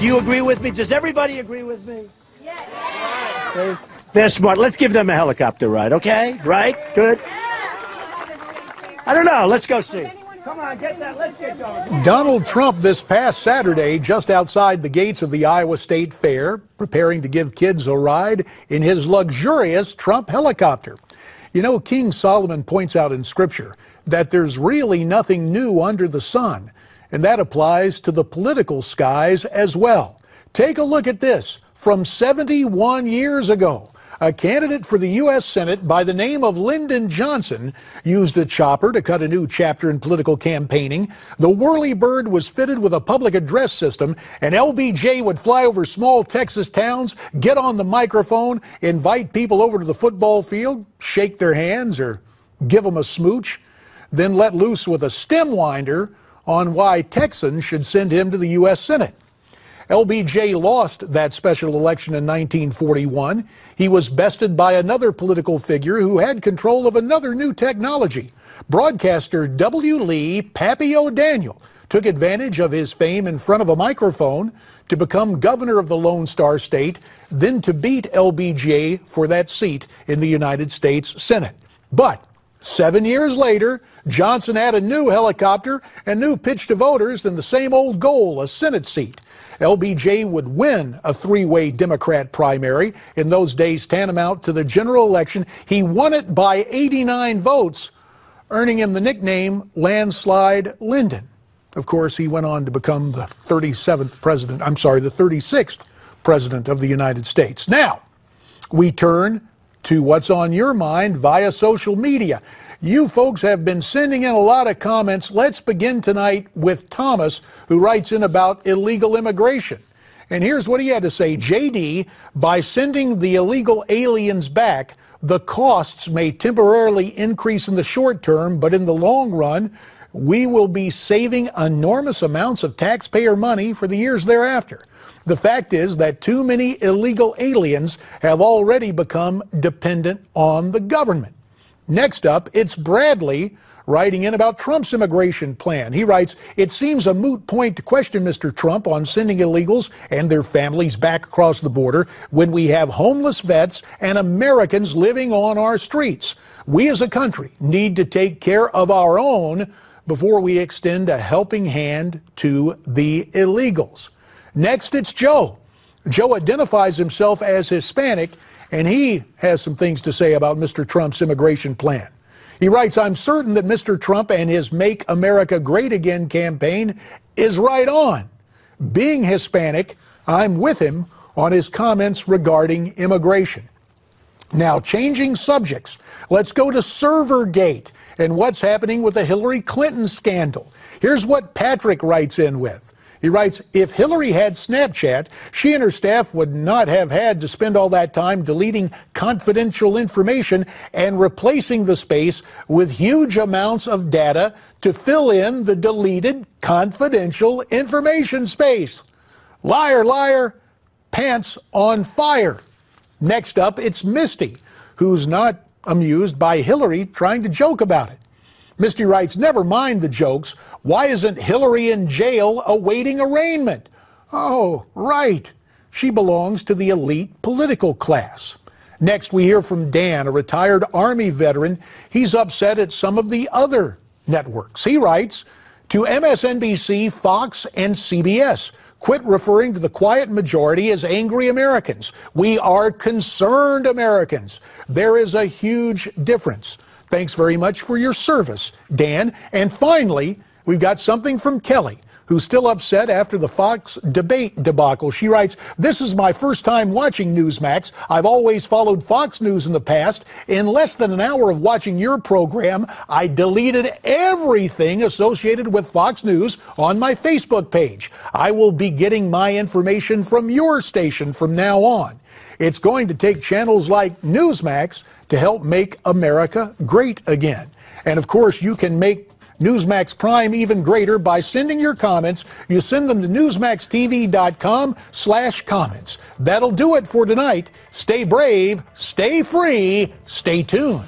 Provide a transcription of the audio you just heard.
Do you agree with me? Does everybody agree with me? Yes. Okay. They're smart. Let's give them a helicopter ride, okay? Right? Good? I don't know. Let's go see. Come on, get that. Let's get going. Donald Trump this past Saturday, just outside the gates of the Iowa State Fair, preparing to give kids a ride in his luxurious Trump helicopter. You know, King Solomon points out in Scripture that there's really nothing new under the sun, and that applies to the political skies as well. Take a look at this. From 71 years ago, a candidate for the U.S. Senate by the name of Lyndon Johnson used a chopper to cut a new chapter in political campaigning. The whirlybird was fitted with a public address system, and LBJ would fly over small Texas towns, get on the microphone, invite people over to the football field, shake their hands or give them a smooch, then let loose with a stem winder on why Texans should send him to the U.S. Senate. LBJ lost that special election in 1941. He was bested by another political figure who had control of another new technology. Broadcaster W. Lee Pappy O'Daniel took advantage of his fame in front of a microphone to become governor of the Lone Star State, then to beat LBJ for that seat in the United States Senate. But 7 years later, Johnson had a new helicopter and new pitch to voters and the same old goal, a Senate seat. LBJ would win a three-way Democrat primary, in those days tantamount to the general election. He won it by 89 votes, earning him the nickname Landslide Lyndon. Of course, he went on to become the 36th president of the United States. Now, we turn to what's on your mind via social media. You folks have been sending in a lot of comments. Let's begin tonight with Thomas, who writes in about illegal immigration. And here's what he had to say. JD, by sending the illegal aliens back, the costs may temporarily increase in the short term, but in the long run, we will be saving enormous amounts of taxpayer money for the years thereafter. The fact is that too many illegal aliens have already become dependent on the government. Next up, it's Bradley writing in about Trump's immigration plan. He writes, it seems a moot point to question Mr. Trump on sending illegals and their families back across the border when we have homeless vets and Americans living on our streets. We as a country need to take care of our own before we extend a helping hand to the illegals. Next, it's Joe. Joe identifies himself as Hispanic, and he has some things to say about Mr. Trump's immigration plan. He writes, I'm certain that Mr. Trump and his Make America Great Again campaign is right on. Being Hispanic, I'm with him on his comments regarding immigration. Now, changing subjects, let's go to Servergate and what's happening with the Hillary Clinton scandal. Here's what Patrick writes in with. He writes, if Hillary had Snapchat, she and her staff would not have had to spend all that time deleting confidential information and replacing the space with huge amounts of data to fill in the deleted confidential information space. Liar, liar, pants on fire. Next up, it's Misty, who's not amused by Hillary trying to joke about it. Misty writes, never mind the jokes. Why isn't Hillary in jail awaiting arraignment? Oh, right. She belongs to the elite political class. Next, we hear from Dan, a retired Army veteran. He's upset at some of the other networks. He writes, to MSNBC, Fox, and CBS, quit referring to the quiet majority as angry Americans. We are concerned Americans. There is a huge difference. Thanks very much for your service, Dan. And finally, we've got something from Kelly, who's still upset after the Fox debate debacle. She writes, this is my first time watching Newsmax. I've always followed Fox News in the past. In less than an hour of watching your program, I deleted everything associated with Fox News on my Facebook page. I will be getting my information from your station from now on. It's going to take channels like Newsmax to help make America great again. And of course, you can make Newsmax Prime even greater by sending your comments. You send them to newsmaxtv.com/comments. That'll do it for tonight. Stay brave, stay free, stay tuned.